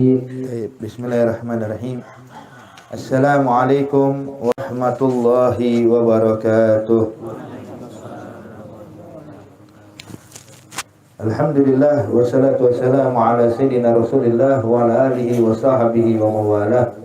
Bismillahirrahmanirrahim. Assalamualaikum warahmatullahi wabarakatuh. Alhamdulillah wassalatu wassalamu ala sayyidina Rasulillah wa ala alihi wa sahbihi wa mawalah.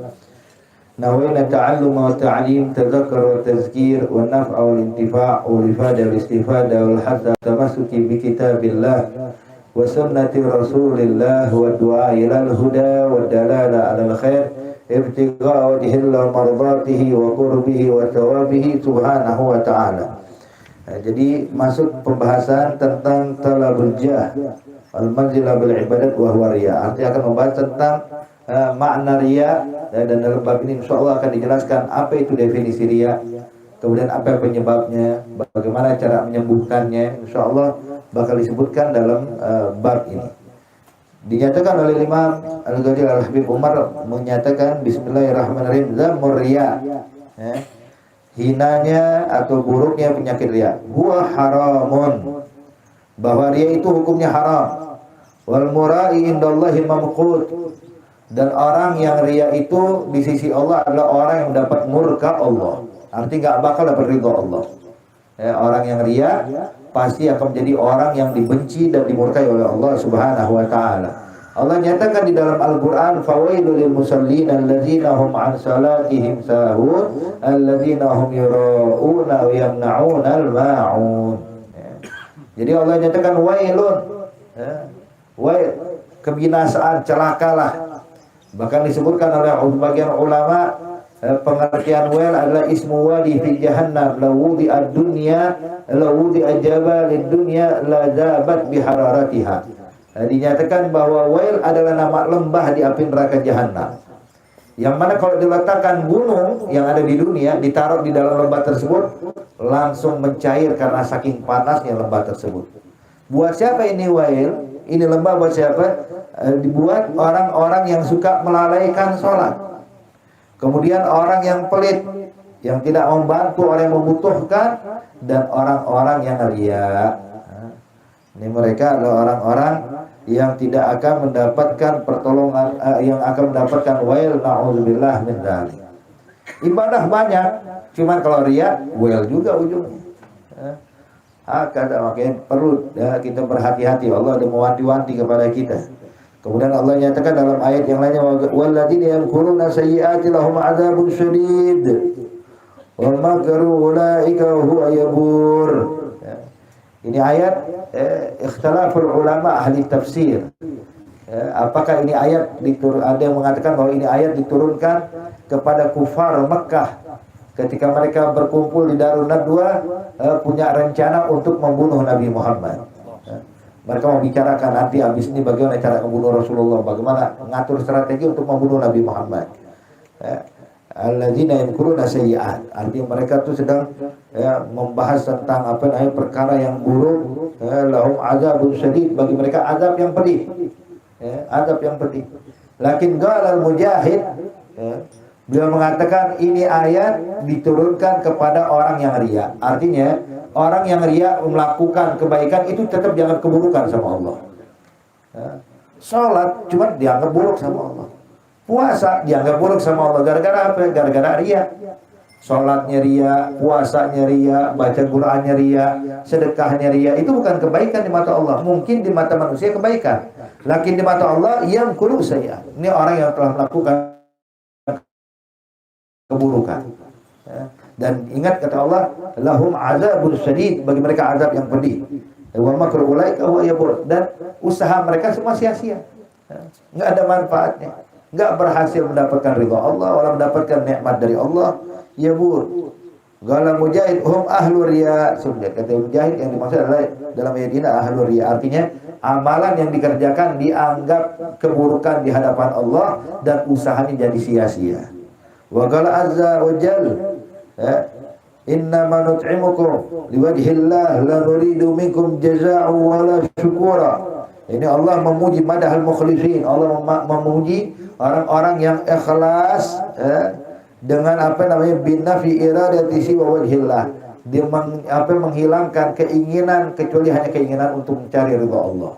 Nawaina ta'alluma wa ta'lim, tadhakkar wa tazkir wa naf'a wal intifa' wal ifada wal istifada wal hatta tamassuki bi kitabillah wa sunnati rasulillah wa du'a ilal huda wa dalala alal khair ibtigha wajhillah mardatihi wa qurbihi wa tawabihi subhanahu wa ta'ala. Jadi masuk pembahasan tentang talabul jah al-manzila bil ibadat wa huwa riya. Artinya akan membahas tentang makna riya, dan dalam bab ini insyaallah akan dijelaskan apa itu definisi riya, kemudian apa penyebabnya, bagaimana cara menyembuhkannya, insyaallah bakal disebutkan dalam bab ini. Dinyatakan oleh Imam Al-Ghazali Al-Habib Umar menyatakan bismillahirrahmanirrahim, zammur riya, hinanya atau buruknya penyakit riya, huwa haramun, bahwa riya itu hukumnya haram, wal mura'i indallahi mamqut, dan orang yang riya itu di sisi Allah adalah orang yang mendapat murka Allah, artinya gak bakal dapat ridha Allah. Orang yang riya pasti akan menjadi orang yang dibenci dan dimurkai oleh Allah Subhanahu wa taala. Allah nyatakan di dalam Al-Qur'an, fawailul lil musallin alladzina hum an salatihim sahun alladzina hum yura'una wa yamna'una al-ma'un. Jadi Allah nyatakan wailun, wail, kebinasaan, celakalah. Bahkan disebutkan oleh sebagian ulama, pengertian wail adalah ismu wadi fi jahannam, la wudi'ad dunya la wudi'ad jabalid dunya la zabat bihararatiha. Dinyatakan bahwa wail adalah nama lembah di api neraka jahanam, yang mana kalau diletakkan gunung yang ada di dunia ditaruh di dalam lembah tersebut langsung mencair karena saking panasnya lembah tersebut. Buat siapa ini wail? Ini lembah buat siapa? Dibuat orang-orang yang suka melalaikan sholat, kemudian orang yang pelit, yang tidak membantu orang yang membutuhkan, dan orang-orang yang riya. Ini mereka adalah orang-orang yang tidak akan mendapatkan pertolongan, yang akan mendapatkan wail, na'udzubillah min dzalik. Ibadah banyak, cuman kalau riya, wail juga ujungnya. Makanya perlu kita berhati-hati. Allah ada mewanti-wanti kepada kita. Kemudian Allah nyatakan dalam ayat yang lainnya, walladzina yamkuruna sayyi'ati lahum 'adzabun syadid wa makru ulaika huwa yabur. Ini ayat ikhtilaful ulama ahli tafsir. Apakah ini ayat ada yang mengatakan bahwa ini ayat diturunkan kepada kufar Mekah ketika mereka berkumpul di Darun Nadwa, punya rencana untuk membunuh Nabi Muhammad. Mereka membicarakan nanti habis ini bagaimana cara membunuh Rasulullah, bagaimana mengatur strategi untuk membunuh Nabi Muhammad. Alladzina yamkuruna sayyi'at, artinya mereka tuh sedang membahas tentang perkara yang buruk. Lahum azabun syadid, bagi mereka azab yang pedih. Azab yang pedih. Lakin qala al-Mujahid, beliau mengatakan ini ayat diturunkan kepada orang yang riya. Artinya orang yang riya melakukan kebaikan itu tetap dianggap keburukan sama Allah. Salat cuma dianggap buruk sama Allah. Puasa dianggap buruk sama Allah. Gara-gara apa? Gara-gara riya. Salatnya riya, puasanya riya, baca Qur'annya riya, sedekahnya riya. Itu bukan kebaikan di mata Allah. Mungkin di mata manusia kebaikan, lakin di mata Allah yamkuru sayyi'at. Ini orang yang telah melakukan keburukan. Dan ingat kata Allah, lahum azabun syadid, bagi mereka azab yang pedih. Wa makru ulaika huwa yabur, dan usaha mereka semua sia-sia. Enggak ada manfaatnya. Enggak berhasil mendapatkan ridha Allah, wala mendapatkan nikmat dari Allah. Yabur. Qala Mujahid hum ahlu riya. Sudah kata Mujahid, yang dimaksud adalah dalam ayat ini ahlu riya, artinya amalan yang dikerjakan dianggap keburukan di hadapan Allah dan usahanya jadi sia-sia. Wa qala azza wa jalla, innama nut'imukum liwajhillah la nuridu minkum jazaa'an wala syukura. Ini Allah memuji madahal mukhlisin. Allah memuji orang-orang yang ikhlas dengan binafi iradati siwa wajhillah. Dia menghilangkan keinginan kecuali hanya keinginan untuk mencari ridha Allah.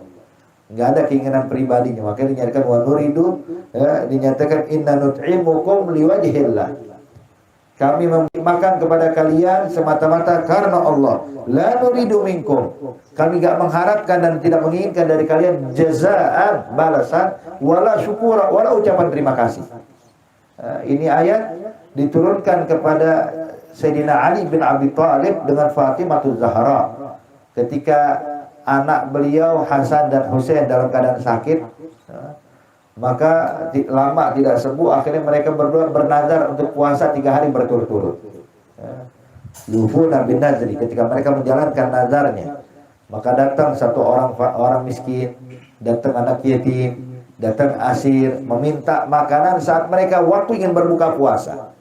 nggak ada keinginan pribadinya. Makanya dinyatakan wa nuridu, dinyatakan inna nut'imukum liwajhillah. Kami makan kepada kalian semata-mata karena Allah. La nuridu minkum. Kami gak mengharapkan dan tidak menginginkan dari kalian jazaan, balasan, wala syukura, wala ucapan terima kasih. Ini ayat diturunkan kepada Sayyidina Ali bin Abi Thalib dengan Fatimah Zahra. Ketika anak beliau Hasan dan Husain dalam keadaan sakit, maka lama tidak sembuh, akhirnya mereka berdua bernazar untuk puasa 3 hari berturut-turut. Yufuna bin nazri, ketika mereka menjalankan nazarnya, maka datang satu orang miskin, datang anak yatim, datang asir, meminta makanan saat mereka waktu ingin berbuka puasa.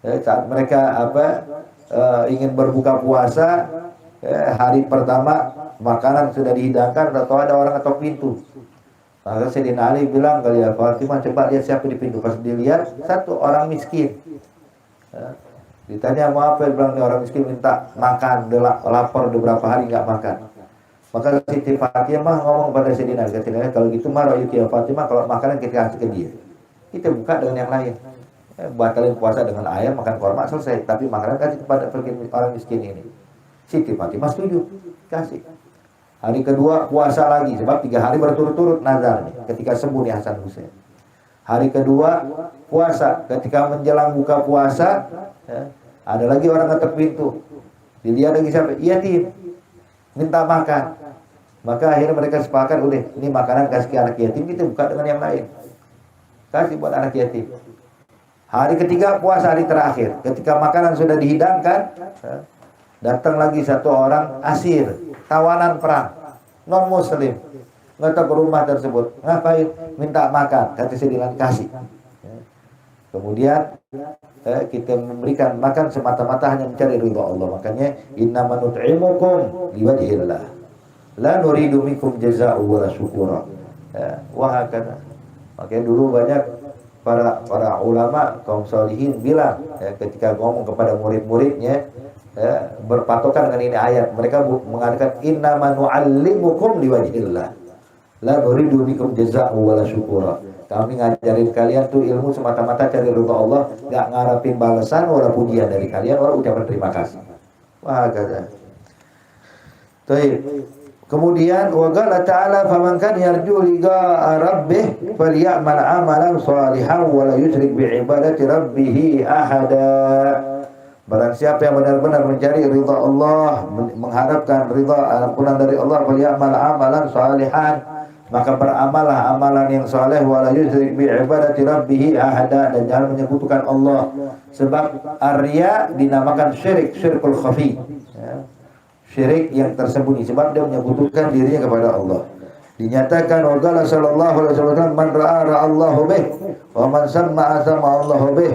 Saat mereka ingin berbuka puasa, hari pertama makanan sudah dihidangkan atau ada orang ketok pintu. Maka Sayyidina Ali bilang, kali ya Fatimah, coba lihat siapa di pintu. Pas dilihat, satu orang miskin. Ditanya mau apa, dia bilang, ini orang miskin minta makan, lapar beberapa hari nggak makan. Maka Siti Fatimah ngomong pada Sayyidina Ali, katanya, kalau gitu marah ya Fatimah, kalau makanan kita kasih ke dia, kita buka dengan yang lain. Batalin puasa dengan ayam, makan korma, selesai. Tapi makanan kasih kepada orang miskin ini. Siti Fatimah setuju, kasih. Hari kedua puasa lagi, sebab 3 hari berturut-turut nazarnya ketika sembuh nih Hasan Husain. Hari kedua puasa, ketika menjelang buka puasa, ada lagi orang ketok pintu. Dilihat lagi siapa? Yatim, minta makan. Maka akhirnya mereka sepakat, udah ini makanan kasih ke anak yatim, kita buka dengan yang lain. Kasih buat anak yatim. Hari ketiga puasa, hari terakhir, ketika makanan sudah dihidangkan, datang lagi satu orang asir, tawanan perang, non muslim, datang ke rumah tersebut, ngapain? Minta makan, kata Sayyidina kasih. Kemudian kita memberikan makan semata-mata hanya mencari ridha Allah. Makanya innama nut'imukum liwajhillah, la nuridu minkum jazaa'u wala syukura. Wa hakana. Makanya dulu banyak para ulama kaum sholihin bilang, ketika ngomong kepada murid-muridnya, berpatokan dengan ini ayat, mereka mengatakan innama nu'allimukum liwajhillah, la nuridu minkum jazaa'u wala syukura. Kami ngajarin kalian tuh ilmu semata-mata cari ridha Allah, gak ngarepin balasan wala pujian dari kalian wala ucapan terima kasih. Wah, kata. Kemudian wa qala ta'ala faman kan yarju liqa'a rabbih falyamal 'amalan shalihan wa la yusyrik bi ibadati rabbih ahada. Barang siapa yang benar-benar mencari ridha Allah, mengharapkan ridha ampunan dari Allah, falyamal 'amalan shalihan, maka beramalah amalan yang saleh, wala yusyrik bi ibadati rabbih ahada, dan jangan menyekutukan Allah. Sebab ar-riya dinamakan syirik, syirkul khafi, syirik yang tersembunyi, sebab dia menyekutukan dirinya kepada Allah. Dinyatakan wa qala sallallahu alaihi wasallam man ra'a Allahu bih wa man sam'a Allahu bih.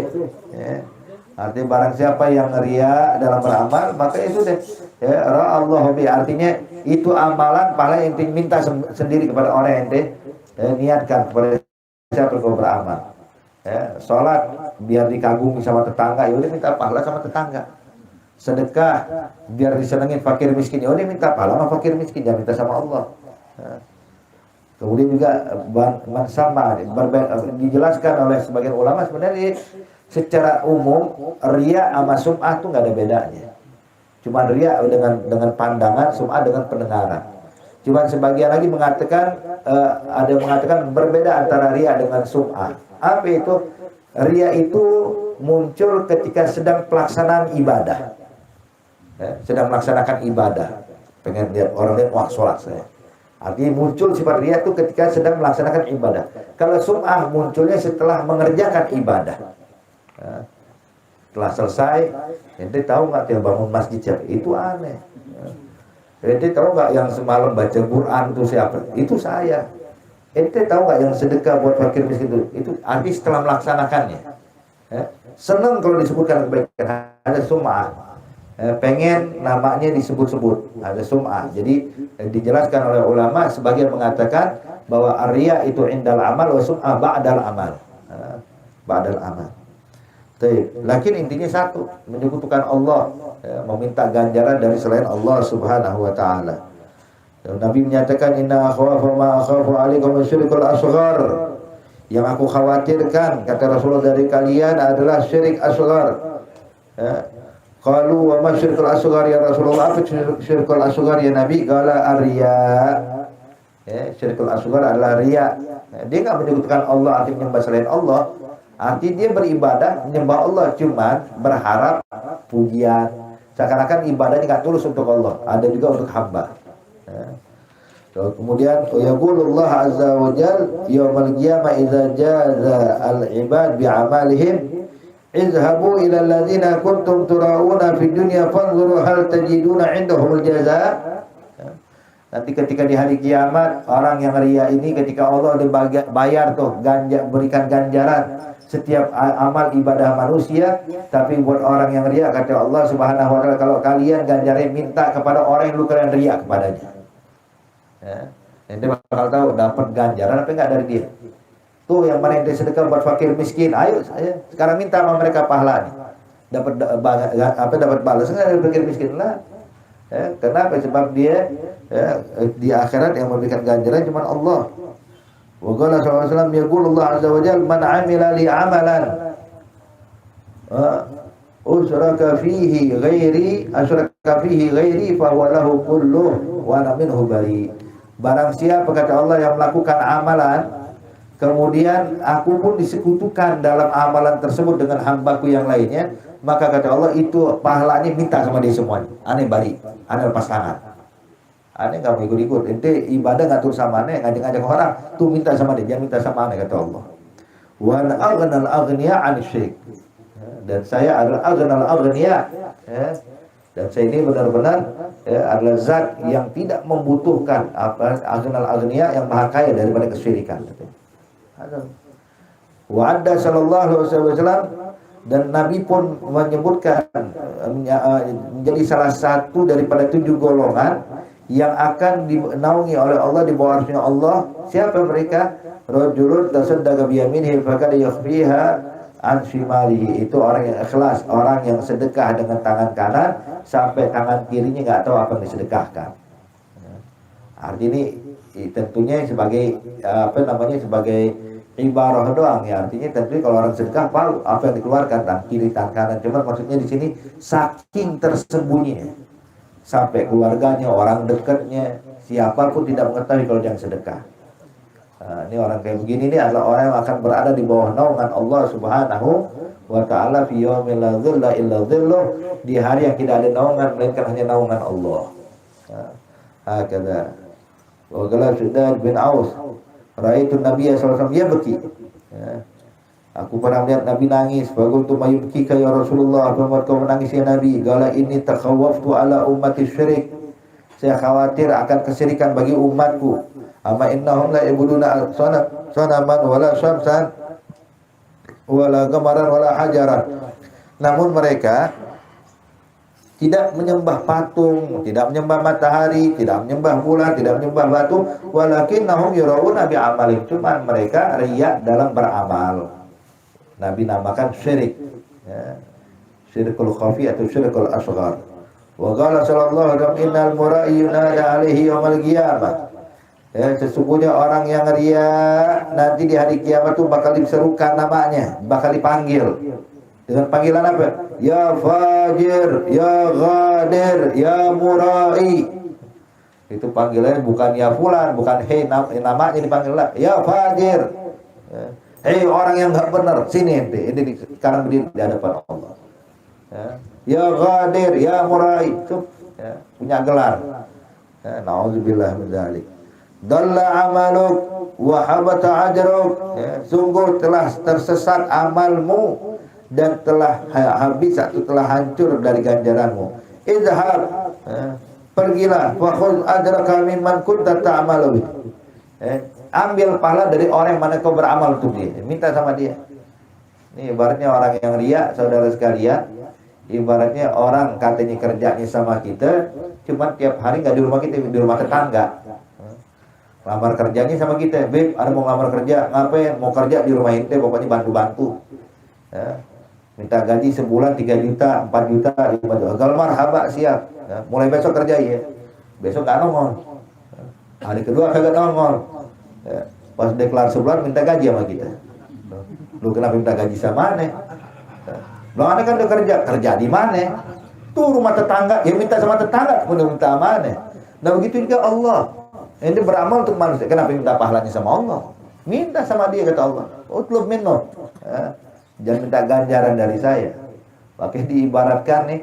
Artinya barang siapa yang riya dalam beramal, maka itu deh ra'allahu bi, artinya itu amalan paling inti minta sendiri kepada orang yang niatkan kepada siapa yang beramal. Salat biar dikagumi sama tetangga, ya udah minta pahala sama tetangga. Sedekah biar disenengin fakir miskin, ya udah minta pahala sama fakir miskin, jangan minta sama Allah. Kemudian juga sama dijelaskan oleh sebagian ulama, sebenarnya secara umum riya sama sum'ah tuh nggak ada bedanya. Cuma riya dengan pandangan, sum'ah dengan pendengaran. Cuma sebagian lagi mengatakan ada yang mengatakan berbeda antara riya dengan sum'ah. Apa itu? Riya itu muncul ketika sedang pelaksanaan ibadah. Sedang melaksanakan ibadah. Pengen lihat orang lihat, wah sholat saya. Artinya muncul sifat riya itu ketika sedang melaksanakan ibadah. Kalau sum'ah munculnya setelah mengerjakan ibadah. Setelah selesai, ente tahu nggak yang bangun masjid siapa? Itu aneh. Ente tahu nggak yang semalam baca Quran itu siapa? Itu saya. Ente tahu nggak yang sedekah buat fakir miskin itu arti setelah melaksanakannya. Senang kalau disebutkan kebaikan, ada sum'ah. Pengen namanya disebut-sebut, ada sum'ah. Jadi dijelaskan oleh ulama, sebagian mengatakan bahwa ar-riya itu indal amal wa sum'ah ba'dal amal. Ba'dal amal. Lakin intinya satu, menyekutukan Allah, meminta ganjaran dari selain Allah Subhanahu wa taala. Dan Nabi menyatakan inna akhafu ma akhafu alaikum syirkul asghar. Yang aku khawatirkan kata Rasulullah dari kalian adalah syirik asghar. Qalu wa ma syirkul asghar ya Rasulullah? Apa syirkul asghar ya Nabi? Qala ar-riya. Syirkul asghar adalah riya. Dia enggak menyebutkan Allah arti menyembah selain Allah. Arti dia beribadah menyembah Allah cuman berharap pujian. Seakan-akan ibadahnya enggak tulus untuk Allah, ada juga untuk hamba. Kemudian yaqulullah azza wa jalla yaumil qiyamah idza jaza al-ibad bi'amalihim izhabu ila alladhina kuntum turauna fid dunya fanzuru hal tajiduna indahumul jazaa. Nanti ketika di hari kiamat orang yang riya ini ketika Allah bayar tuh berikan ganjaran setiap amal ibadah manusia, tapi buat orang yang riya kata Allah Subhanahu wa taala kalau kalian ganjaran minta kepada orang yang lu kalian riya kepadanya. Ente bakal tahu dapat ganjaran apa enggak dari dia. Tuh yang mana ente sedekah buat fakir miskin, ayo saya sekarang minta sama mereka pahala nih. Dapat balas enggak dari fakir miskin lah. Kenapa? Sebab dia di akhirat yang memberikan ganjaran cuma Allah. Wa qala sallallahu alaihi wasallam yaqulullah azza wa jalla man 'amila li 'amalan usraka fihi ghairi fa huwa lahu kulluh wa ana minhu bari. Barang siapa kata Allah yang melakukan amalan kemudian aku pun disekutukan dalam amalan tersebut dengan hambaku yang lainnya, maka kata Allah itu pahalanya minta sama dia semuanya. Aneh bari, aneh lepas tangan. Aneh nggak mau ikut-ikut. Ente ibadah nggak tuh sama aneh, ngajak-ngajak orang tuh minta sama dia, jangan minta sama aneh kata Allah. Wa aghnal aghniya 'an syirk. Dan saya adalah aghnal aghniya. Dan saya ini benar-benar adalah zat yang tidak membutuhkan aghnal aghniya, yang maha kaya daripada kesyirikan. Wa adda sallallahu alaihi wasallam, dan Nabi pun menyebutkan menjadi salah satu daripada 7 golongan yang akan dinaungi oleh Allah di bawah arsy Allah. Siapa mereka? Rajulun tasaddaqa bi yaminihi faqad yakhfiha an shimalihi. Itu orang yang ikhlas, orang yang sedekah dengan tangan kanan sampai tangan kirinya enggak tahu apa yang disedekahkan. Arti ini tentunya sebagai sebagai ibarah doang ya, artinya tentunya kalau orang sedekah tahu apa yang dikeluarkan tangan kiri tangan kanan. Cuma maksudnya di sini saking tersembunyinya sampai keluarganya, orang dekatnya, siapapun tidak mengetahui kalau dia sedekah. Ini orang kayak begini ini adalah orang yang akan berada di bawah naungan Allah Subhanahu wa taala fi yaumil la dhilla illa dhilluh, di hari yang tidak ada naungan melainkan hanya naungan Allah. Hakadha. Wa qala Shaddad bin Aus, ra'aitu Nabi sallallahu alaihi wasallam yabki. Aku pernah melihat Nabi nangis. Faqultu mayyubkika ya Rasulullah? Apa kau menangis ya Nabi? Qala inni takhawwaftu ala ummati syirik. Saya khawatir akan kesyirikan bagi umatku. Amma innahum la yabuduna sanaman wala syamsan wala qamaran wala hajaran. Namun mereka tidak menyembah patung, tidak menyembah matahari, tidak menyembah bulan, tidak menyembah batu, walakinnahum yurauna bi amalin. Cuman mereka riya dalam beramal. Nabi namakan syirik. Syirkul khafi atau syirkul asghar. Wa qala sallallahu alaihi wasallam innal mura'i yunada alaihi yaumil qiyamah. Sesungguhnya orang yang riya nanti di hari kiamat itu bakal diserukan namanya, bakal dipanggil. Dengan panggilan apa? Ya fajir, ya ghadir, ya murai. Itu panggilannya bukan ya fulan, bukan hei namanya dipanggil lah. Ya fajir. Hei orang yang enggak benar, sini ente. Ini sekarang berdiri di hadapan Allah. Ya ghadir, ya murai. Itu punya gelar. Nauzubillah min dzalik. Dalla amaluk wa habata ajruk. Sungguh telah tersesat amalmu dan telah habis atau telah hancur dari ganjaranmu. Izhab, pergilah, wa khudh ajraka mimman kunta ta'malu. Ambil pahala dari orang yang mana kau beramal untuk dia. Minta sama dia. Ini ibaratnya orang yang riya, saudara sekalian. Ibaratnya orang katanya kerjanya sama kita, cuma tiap hari nggak di rumah kita, di rumah tetangga. Lamar kerjanya sama kita, Beb, ada mau ngamar kerja, ngapain? Mau kerja di rumah ente, pokoknya bantu-bantu. Minta gaji sebulan 3 juta, 4 juta, 5 juta. Gal marhaba siap. Mulai besok kerja ya. Besok nggak nongol. Hari kedua kagak nongol. Ya. Pas deklar sebulan minta gaji sama kita. Lu kenapa minta gaji sama aneh? Lu aneh kan udah kerja di mana? Tuh rumah tetangga, ya minta sama tetangga, kemudian minta sama aneh. Nah begitu juga Allah. Ini beramal untuk manusia. Kenapa minta pahalanya sama Allah? Minta sama dia, kata Allah. Utlub minno. Ya. Jangan minta ganjaran dari saya. Makanya diibaratkan nih,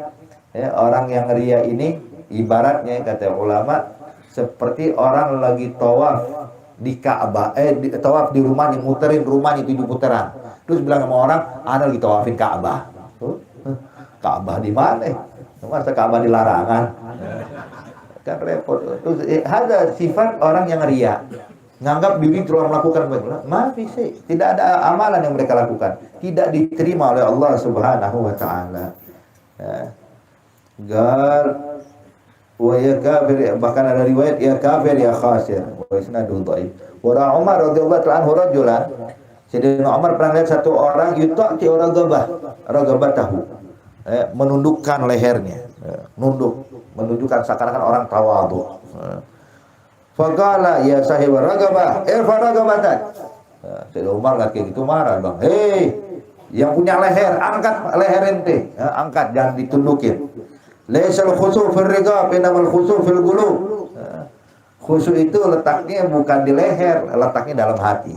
ya, orang yang ria ini ibaratnya kata ulama seperti orang lagi tawaf di Ka'bah, tawaf di rumahnya, muterin rumahnya 7 putaran. Terus bilang sama orang, ana lagi tawafin Ka'bah. Ka'bah di mana? Masa Ka'bah di larangan? Kan repot. Terus ada sifat orang yang ria. Nganggap diri telah melakukan baik. Maaf sih, tidak ada amalan yang mereka lakukan. Tidak diterima oleh Allah Subhanahu wa taala. Ya. Wa ya kafir, bahkan ada riwayat ya kafir ya khasir. Wa isnaduhu dhaif. Wa Umar radhiyallahu anhu rajulan. Sayyidina Umar pernah lihat satu orang yutaqti ragabatahu. Menundukkan lehernya. Nunduk, menunjukkan seakan-akan orang tawadhu. Faqala ya sahib ragabah, irfa ragabatak. Sayyidina Umar lihat kayak gitu marah, Bang. Hei, yang punya leher, angkat leher ente. Angkat, jangan ditundukin. Laisal khusu' fil riqab, innamal khusu' fil qulub. Khusu' itu letaknya bukan di leher, letaknya dalam hati.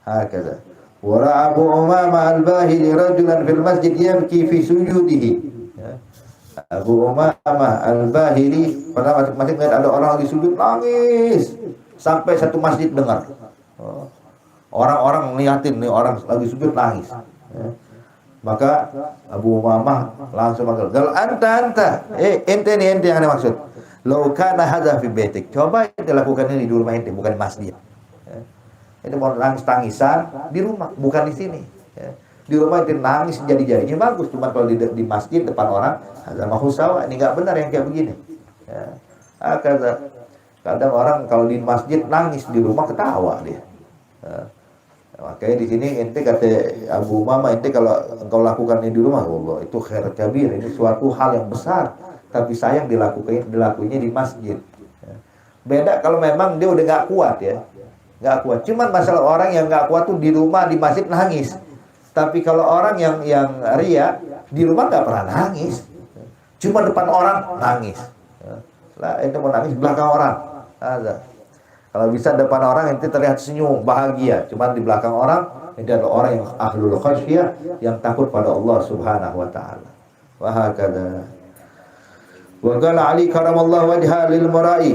Hakada. Wa Abu Umamah al-Bahili rajulan fil masjid yabki fi sujudihi. Abu Umamah al-Bahili pada masjid melihat ada orang lagi sujud nangis sampai satu masjid dengar. Orang-orang ngeliatin nih orang lagi sujud nangis. Maka Abu Umamah langsung manggil, "Gal anta. Ente yang ada maksud. Lau kana hadza fi baitik." Coba ente lakukan ini di rumah ente, bukan di masjid. Ente mau nangis-tangisan di rumah, bukan di sini. Di rumah ente nangis jadi-jadinya bagus, cuma kalau di masjid depan orang, hadza mahusawa, ini enggak benar yang kayak begini. Kadang orang kalau di masjid nangis, di rumah ketawa dia. Makanya di sini ente kata Abu Umamah, ente kalau engkau lakukan ini di rumah, Allah itu khair kabir, ini suatu hal yang besar, tapi sayang dilakukannya di masjid. Beda kalau memang dia udah nggak kuat ya, nggak kuat. Cuman masalah orang yang nggak kuat tuh di rumah di masjid nangis, tapi kalau orang yang ria di rumah nggak pernah nangis, cuma depan orang nangis. Lah ente mau nangis belakang orang, ada. Kalau bisa depan orang ente terlihat senyum, bahagia. Cuma di belakang orang ente adalah orang yang ahlul khasyiyah, yang takut pada Allah Subhanahu wa taala. Wa hakadha. Wa qala Ali karamallahu wajha lil mura'i.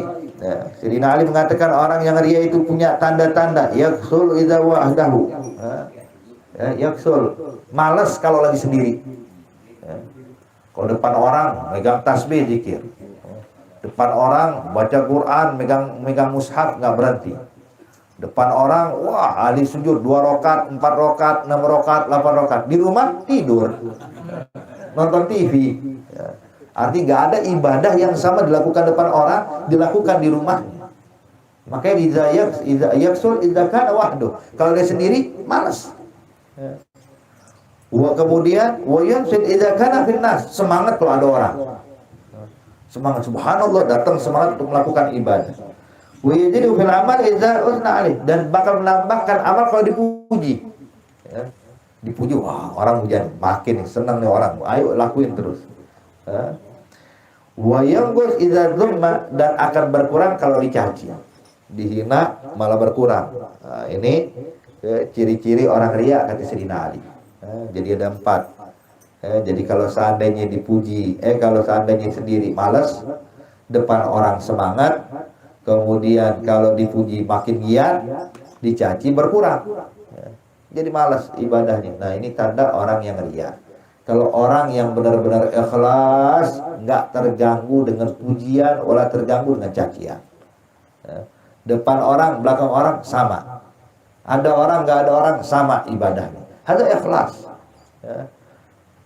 Sayyidina Ali mengatakan orang yang ria itu punya tanda-tanda. Yaksul idza wahdahu. Yaksul, malas kalau lagi sendiri. Kalau depan orang megang tasbih zikir. Depan orang baca Quran, megang mushaf nggak berhenti. Depan orang, wah ahli sujud 2 rakaat, 4 rakaat, 6 rakaat, 8 rakaat. Di rumah tidur, nonton TV. Artinya nggak ada ibadah yang sama dilakukan depan orang, dilakukan di rumah. Makanya idza yaksul idza kana wahdu. Kalau dia sendiri malas. Kemudian wa yansid idza kana fil nas, semangat kalau ada orang. Semangat, subhanallah, datang semangat untuk melakukan ibadah. Wa yajidu fil amal idza usna alih, dan bakal menambahkan amal kalau dipuji. Dipuji, wah orang hujan makin senang nih orang, ayo lakuin terus. Wa yanqus idza dhumma, dan akan berkurang kalau dicaci. Dihina malah berkurang. Ini ciri-ciri orang riya kata Sayyidina Ali. Jadi ada 4. Jadi kalau seandainya dipuji, kalau seandainya sendiri malas, depan orang semangat, kemudian kalau dipuji makin giat, dicaci berkurang. Jadi malas ibadahnya. Nah ini tanda orang yang ria. Kalau orang yang benar-benar ikhlas, nggak terganggu dengan pujian, wala terganggu dengan cacian. Depan orang, belakang orang sama. Ada orang, nggak ada orang sama ibadahnya. Ada ikhlas.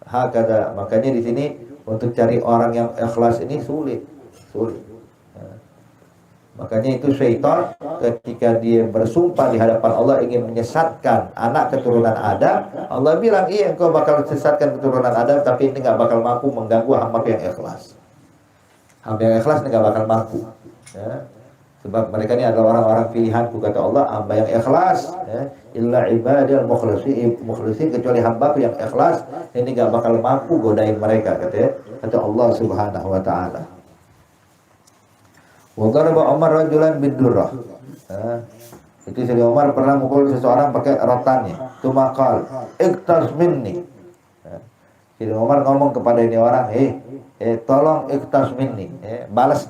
Hakada, makanya di sini untuk cari orang yang ikhlas ini sulit. Makanya itu syaitan ketika dia bersumpah di hadapan Allah ingin menyesatkan anak keturunan Adam, Allah bilang, iya engkau bakal sesatkan keturunan Adam, tapi ini nggak bakal mampu mengganggu hamba yang ikhlas. Hamba yang ikhlas ini nggak bakal mampu. Sebab mereka ini adalah orang-orang pilihanku, kata Allah, hamba yang ikhlas, ya. Illa ibadil mukhlisin, kecuali hambaku yang ikhlas, ini gak bakal mampu godain mereka, kata Allah Subhanahu wa taala. Wa daraba Umar rajulan bidurrah. Itu Sayyidina Umar pernah mukul seseorang pakai rotannya. Tumakal, iktas minni. Sayyidina Umar ngomong kepada ini orang, tolong iktas minni, balas,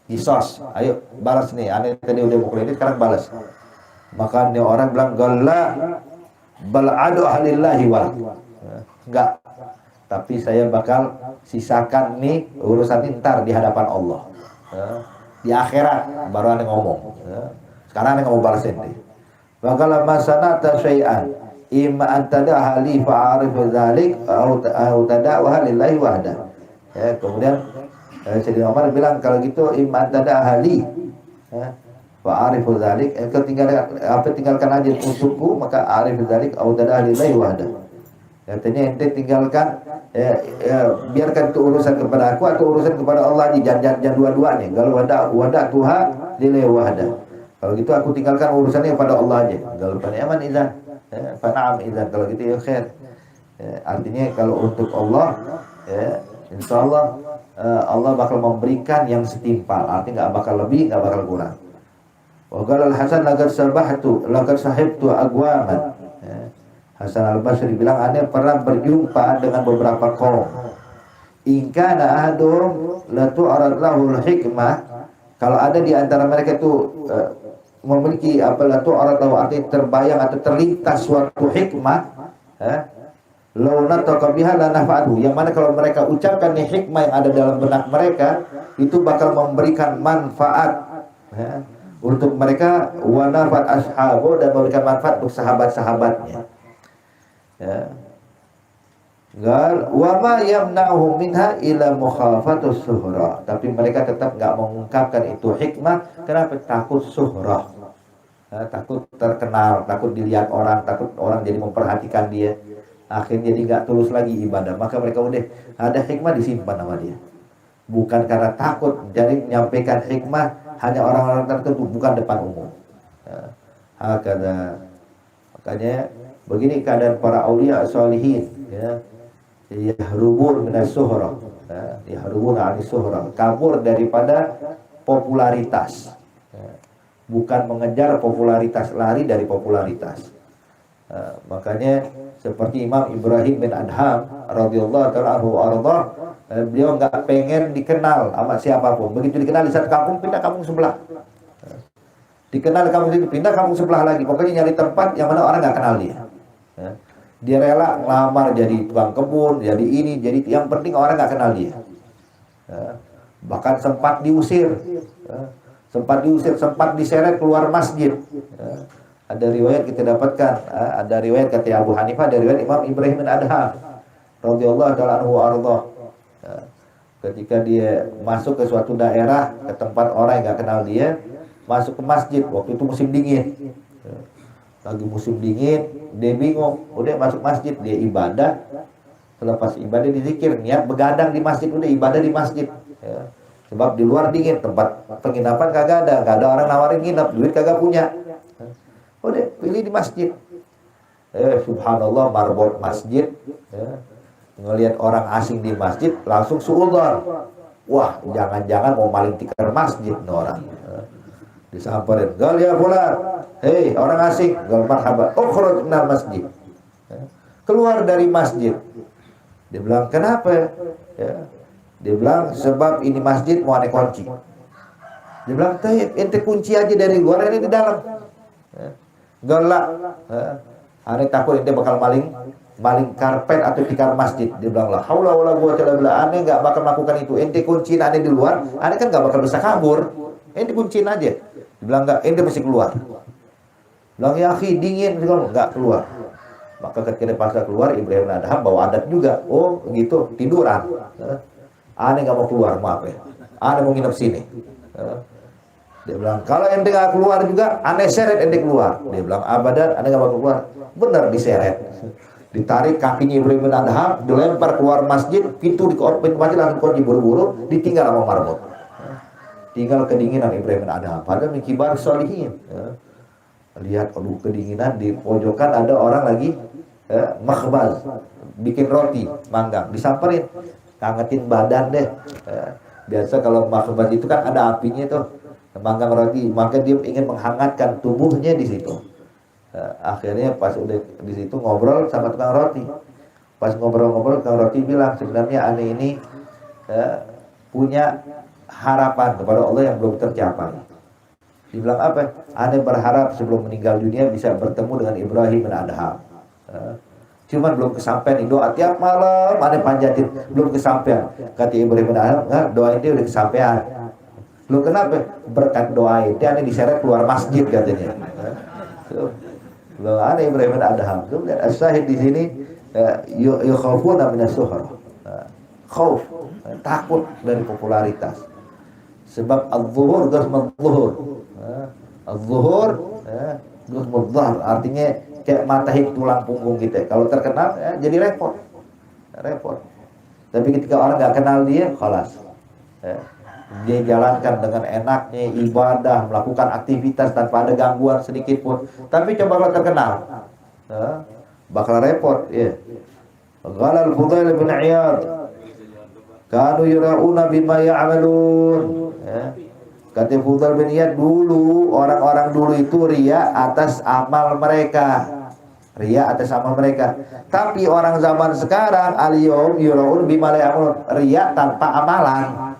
kisos, ayo balas nih, aneh tadi udah mukul ini, sekarang balas. Maka ini orang bilang, galla bal adu ahlillahi wal. Enggak, tapi saya bakal sisakan nih urusan ini ntar di hadapan Allah. Di akhirat baru aneh ngomong. Sekarang aneh ngomong balas ini. Bakal masanata syai'an imma antada ahli fa'arifu dzalik au tada'wa lillahi wahda. Kemudian Sayyidina Umar bilang, kalau gitu imma antada ahli fa'arifu dzalik, tinggalkan aja untukku, maka arifu dzalik au tada'wa lillahi wahda. Katanya ente tinggalkan, biarkan itu urusan kepada aku atau urusan kepada Allah, jangan dua-duanya. Kalau wadah Tuhan lillahi wahda. Kalau gitu aku tinggalkan urusannya kepada Allah aja. Kalau panaman izan, panam izan. Kalau gitu ya khair. Artinya kalau untuk Allah, insya Allah Allah bakal memberikan yang setimpal. Artinya nggak bakal lebih, nggak bakal kurang. Wa qala Al-Hasan laqad sahibtu aqwaman. Hasan Al-Basri bilang, aneh pernah berjumpa dengan beberapa kaum. In kana ahadum la tu'rad lahu al-hikmah. Kalau ada di antara mereka itu memiliki la tu'rad lahu, artinya terbayang atau terlintas suatu hikmah, law nataqa biha la nafa'atuhu, yang mana kalau mereka ucapkan nih hikmah yang ada dalam benak mereka, itu bakal memberikan manfaat untuk mereka, wa nafat ashabu, dan memberikan manfaat untuk sahabat-sahabatnya. Gal wa ma yamna'uhum minha ila mukhafatus suhra, tapi mereka tetap enggak mengungkapkan itu hikmah. Kenapa? Takut suhra, takut terkenal, takut dilihat orang, takut orang jadi memperhatikan dia, akhirnya jadi enggak tulus lagi ibadah. Maka mereka udah ada hikmah disimpan sama dia, bukan karena takut. Jadi menyampaikan hikmah hanya orang-orang tertentu, bukan depan umum. Makanya begini keadaan para aulia sholihin, yahrubun minas suhra, yahrubun anis suhra, kabur daripada popularitas, bukan mengejar popularitas, lari dari popularitas. Makanya seperti Imam Ibrahim bin Adham radhiyallahu ta'ala anhu arda, beliau nggak pengen dikenal sama siapapun. Begitu dikenal di satu kampung, pindah kampung sebelah. Dikenal kampung itu, pindah kampung sebelah lagi. Pokoknya nyari tempat yang mana orang nggak kenal dia. Dia rela ngelamar jadi tukang kebun, jadi ini, jadi yang penting orang nggak kenal dia. Bahkan sempat diusir, sempat diseret keluar masjid. Ada riwayat kita dapatkan, ada riwayat kata Abu Hanifah, ada riwayat Imam Ibrahim bin Adham radhiyallahu ta'ala anhu arda. Ketika dia masuk ke suatu daerah, ke tempat orang yang nggak kenal dia, masuk ke masjid, waktu itu musim dingin. Lagi musim dingin, dia bingung, udah masuk masjid, dia ibadah. Selepas ibadah dizikir, niat begadang di masjid, udah ibadah di masjid. Sebab di luar dingin, tempat penginapan kagak ada orang nawarin nginep, duit kagak punya. Udah pilih di masjid. Subhanallah, marbot masjid, ngelihat orang asing di masjid, langsung suudzon. Wah, jangan-jangan mau maling tikar masjid nih orang. Disamperin, gal ya fulan, hei orang asing, gal marhaba, ukhruj minal masjid, keluar dari masjid. Dia bilang, kenapa? Dia bilang, sebab ini masjid mau aneh kunci. Dia bilang, ente kunci aja dari luar, ini di dalam. Galak, aneh takut ente bakal maling karpet atau tikar masjid. Dia bilang, la haula wala quwwata illa billah, aneh nggak bakal melakukan itu. Ente kunciin aneh di luar, aneh kan nggak bakal bisa kabur. Ente kunciin aja. Dibilang enggak, ente mesti keluar. Bilang, ya akhi, dingin, enggak keluar. Maka ketika pas keluar, Ibrahim bin Adham bawa adat juga. Oh gitu, tiduran. Aneh nggak mau keluar, maaf ya. Aneh mau nginep sini. Dia bilang, kalau ente nggak keluar juga, aneh seret ente keluar. Dia bilang, abadan, aneh nggak mau keluar. Benar, diseret. Ditarik kakinya Ibrahim bin Adham, dilempar keluar masjid, pintu masjid langsung kunci buru-buru, ditinggal sama marbot. tinggal kedinginan Ibrahim bin Adham. Padahal min kibar sholihin. Lihat, aduh kedinginan, di pojokan ada orang lagi makhbaz, bikin roti, manggang, disamperin, kangetin badan deh. Biasa kalau makhbaz itu kan ada apinya tuh, manggang roti, maka dia ingin menghangatkan tubuhnya di situ. Akhirnya pas udah di situ ngobrol sama tukang roti. Pas ngobrol-ngobrol, tukang roti bilang, sebenarnya aneh ini punya harapan kepada Allah yang belum tercapai. Dibilang apa? Aneh berharap sebelum meninggal dunia bisa bertemu dengan Ibrahim bin Adham. Cuman belum kesampaian, doa tiap malam aneh panjatin, belum kesampaian. Kata Ibrahim bin Adham, doain dia udah kesampaian. Lu kenapa? Berkat doa itu aneh diseret keluar masjid katanya. Lu aneh Ibrahim bin Adham. Tuh lihat as-syahid di sini, yukhafuna minas suhra. Khauf, takut dari popularitas. Sebab az-zuhur ghasmaz-zuhur. Az-zuhur ghasmaz-zuhur artinya kayak matahin tulang punggung kita. Kalau terkenal jadi repot. Tapi ketika orang nggak kenal dia, khalas. Dia jalankan dengan enaknya ibadah, melakukan aktivitas tanpa ada gangguan sedikit pun. Tapi coba kalau terkenal, bakal repot. Qala al-Fudail bin Iyad, kanu yura'una bima ya'malun. Kata Fudail bin Iyad, dulu orang-orang dulu itu riya atas amal mereka. Tapi orang zaman sekarang al-yawm yura'un bima la ya'malun, riya tanpa amalan.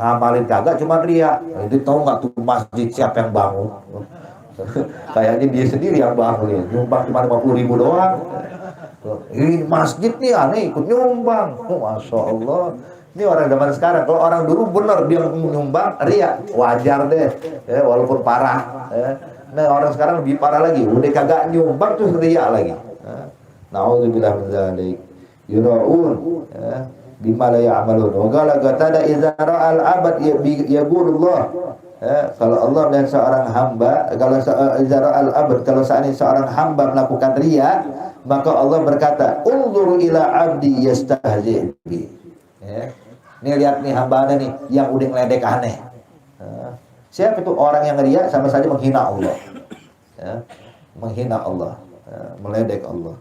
Amalin kagak cuma riya. Itu tahu nggak tuh masjid siapa yang bangun? Kayaknya dia sendiri yang bangun ya. Nyumbang cuma 50.000 doang. Ini masjid nih aneh ikut nyumbang. Masya Allah. Ini orang zaman sekarang. Kalau orang dulu benar dia nyumbang riya, wajar deh. Walaupun parah. Nah orang sekarang lebih parah lagi. Udah kagak nyumbang tuh riya lagi. Na'udzubillah min dzalik. Yura'un bima la ya'malun. Wa qala qatada idza ra'al abad yaqulullah. Kalau Allah dan seorang hamba, kalau idza ra'al abad, kalau seandainya seorang hamba melakukan riya, maka Allah berkata, "Unzur ila 'abdi yastahzi bi." Nih lihat nih hamba Anda nih yang udah ngeledek aneh. Siapa itu orang yang riya sama saja menghina Allah. Menghina Allah, meledek Allah.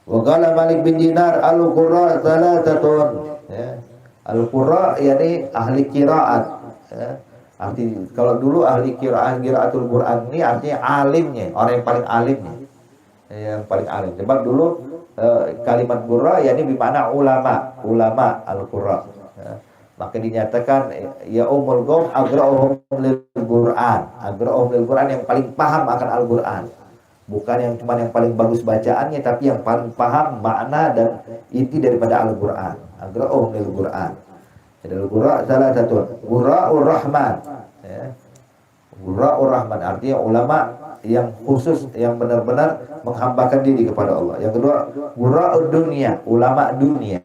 Wa qala Malik bin Dinar al-qurra thalathatun. Al-qurra yakni ahli qiraat. Arti kalau dulu ahli qiraatul Quran ini artinya alimnya, orang yang paling alimnya. Yang paling alim. Sebab dulu kalimat qurra yakni bermakna ulama al-qurra. Maka dinyatakan ya umul qaum agra'uhum lil Quran, yang paling paham akan Al-Qur'an. Bukan yang cuma yang paling bagus bacaannya, tapi yang paling paham makna dan inti daripada Al-Qur'an. Agra'uhum lil Qur'an. Jadi al-qurra salah satu qurra'ur rahman. Qurra'ur rahman artinya ulama yang khusus, yang benar-benar menghambakan diri kepada Allah. Yang kedua qurra'ud dunya, ulama dunia.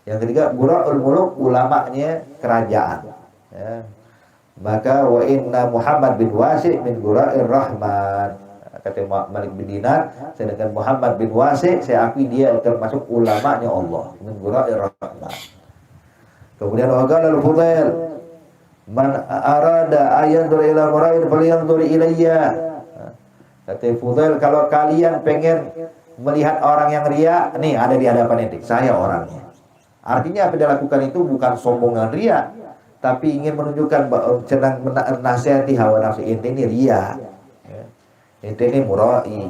Yang ketiga qurra'ul muluk, ulamanya kerajaan. Maka wa inna Muhammad bin Wasi' min qurra'ir rahman. Kata Malik bin Dinar, sedangkan Muhammad bin Wasi' saya akui dia termasuk ulamanya Allah, min qurra'ir rahman. Kemudian waqala al-Fudail, man arada ayanzur ila mura'in falyanzur ilayya. Kata Fudail, kalau kalian pengen melihat orang yang riya, nih ada di hadapan ente, saya orangnya. Artinya apa dia lakukan itu bukan sombongan riya, tapi ingin menunjukkan senang menasihati hawa nafsu ente ini riya. Ente ini murai.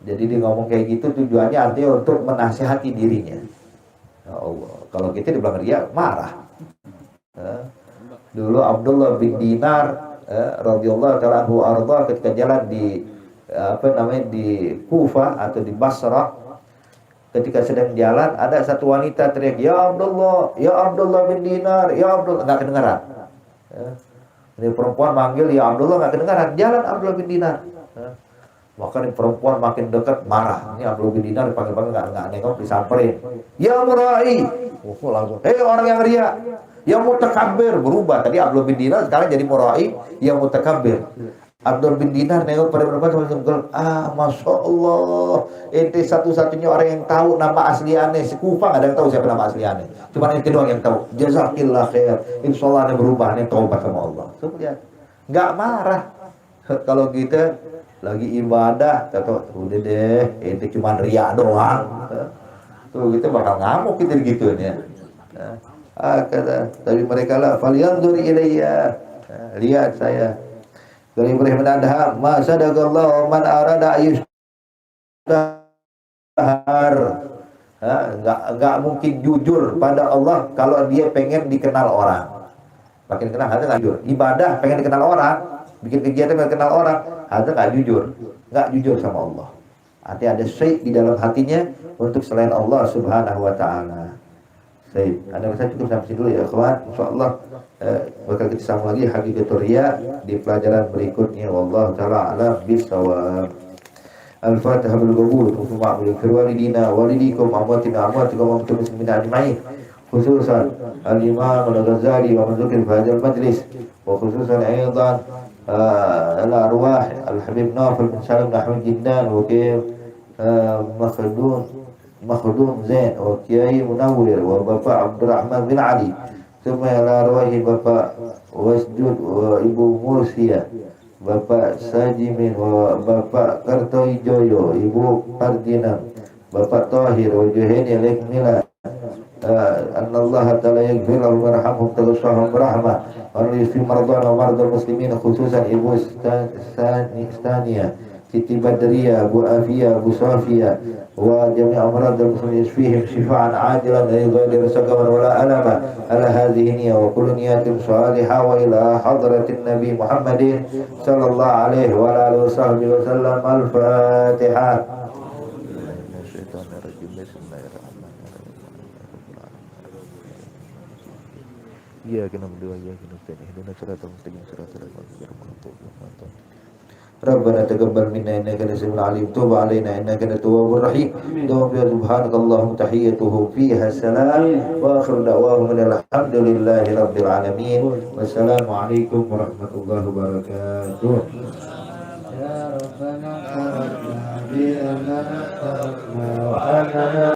Jadi dia ngomong kayak gitu tujuannya artinya untuk menasihati dirinya. Ya Allah, kalau kita dibilang riya marah. Dulu Abdullah bin Dinar radhiyallahu ta'ala anhu arda ketika jalan di di Kufah atau di Basrah, ketika sedang jalan ada satu wanita teriak, ya Abdullah bin Dinar, ya Abdullah, enggak kedengaran. Ini perempuan manggil ya Abdullah, enggak kedengaran, jalan Abdullah bin Dinar. Maka ini perempuan makin dekat marah. Ini Abdullah bin Dinar dipanggil-panggil enggak nengok, disamperin. Ya murai. Langsung, orang yang riya, yang mutakabbir, berubah. Tadi Abdullah bin Dinar sekarang jadi murai, yang mutakabbir. Abdul bin Dinar nengok pada perempuan sama Masya Allah, ente satu-satunya orang yang tahu nama asli aneh. Sekufah nggak ada yang tahu siapa nama asli aneh. Cuma ente doang yang tahu. Jazakillah khair. Insya Allah aneh berubah, aneh taubat sama Allah. Tuh lihat, nggak marah. Kalau kita lagi ibadah, kata udah deh, ente cuma riak doang. Tuh kita bakal ngamuk kita gitu ya. Kata dari mereka lah, falyanzur ilayya. Lihat saya. Dari Ibrahim bin Adham, ma sadaqallahu man arada ayushtahar. Enggak mungkin jujur pada Allah kalau dia pengen dikenal orang. Makin kenal hati enggak jujur. Ibadah pengen dikenal orang, bikin kegiatan pengen dikenal orang, hati enggak jujur. Enggak jujur sama Allah. Hati ada syai' di dalam hatinya untuk selain Allah Subhanahu wa taala. Baik, saya cukup sampai sini dulu ya, kawan. Insyaallah bakal kita sambung lagi hakikatul riya di pelajaran berikutnya. Wallahu taala a'lam bissawab. Al-Fatihah bil qabul wa ma'mul walidina walidikum amwatina amwatikum wa muslimin ajma'in. Khususan al-Imam al-Ghazali wa man dzukir fi hadzal majlis wa khususan aidan al-arwah al-Habib Nawfal bin Salim bin Ahmad Jindan wa Makhdum Zain wa Kiai Munawwir wa Bapak Abdurrahman bin Ali. Semua ala arwahi Bapak Wasjud wa Ibu Mursia, Bapak Sajimin wa Bapak Kartoijoyo, Ibu Pardinam, Bapak Tahir wa Juhaini alaihimillah. Allah ta'ala yaghfir lahum warhamhum taghfirhum berahmah wa yusfi mardana wa mardal muslimin, khususan Ibu Stania, Siti Badriyah, Bu Afia, Bu Safia wa jami' amrad al-muslimin fihim shifaan ajilan la yughadiru saqaman wala alama ala hadhihi niyya wa kullu niyatin salihah wa ila hadratin Nabi Muhammadin sallallahu alaihi wa alihi wa sahbihi wa sallam. Al-Fatihah. Iyyaka na'budu wa iyyaka nasta'in ihdinas siratal mustaqim siratal ladzina an'amta alaihim. Rabbana taqabbal minna innaka antas samiul alim, tub alaina innaka antat tawwabur rahim. Subhanakallahumma tahiyyatuhum fiha salam wa akhiru da'wahum alhamdulillahi rabbil alamin. Wassalamu alaikum warahmatullahi wabarakatuh. Ya Rabbana